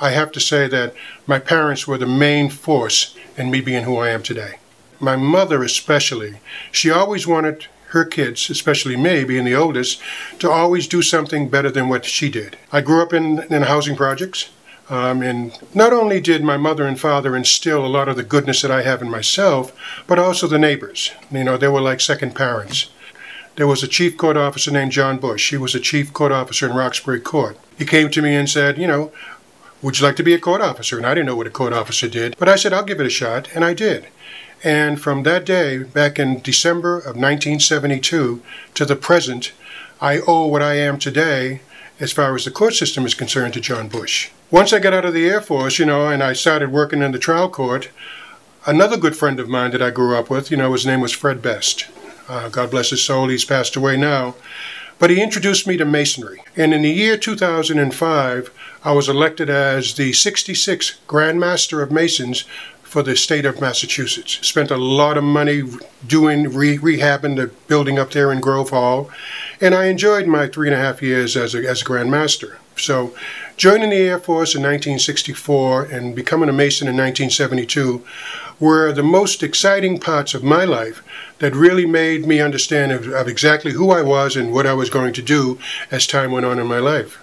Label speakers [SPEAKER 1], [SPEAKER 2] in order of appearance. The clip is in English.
[SPEAKER 1] I have to say that my parents were the main force in me being who I am today. My mother especially, she always wanted her kids, especially me, being the oldest, to always do something better than what she did. I grew up in housing projects, and not only did my mother and father instill a lot of the goodness that I have in myself, but also the neighbors. You know, they were like second parents. There was a chief court officer named John Bush. He was a chief court officer in Roxbury Court. He came to me and said, you know, would you like to be a court officer? And I didn't know what a court officer did, but I said, I'll give it a shot, and I did. And from that day, back in December of 1972 to the present, I owe what I am today, as far as the court system is concerned, to John Bush. Once I got out of the Air Force, you know, and I started working in the trial court, another good friend of mine that I grew up with, you know, his name was Fred Best. God bless his soul, he's passed away now. But he introduced me to Masonry. And in the year 2005, I was elected as the 66th Grand Master of Masons for the state of Massachusetts. Spent a lot of money doing rehabbing the building up there in Grove Hall. And I enjoyed my 3.5 years as a Grand Master. So joining the Air Force in 1964 and becoming a Mason in 1972 were the most exciting parts of my life that really made me understand of exactly who I was and what I was going to do as time went on in my life.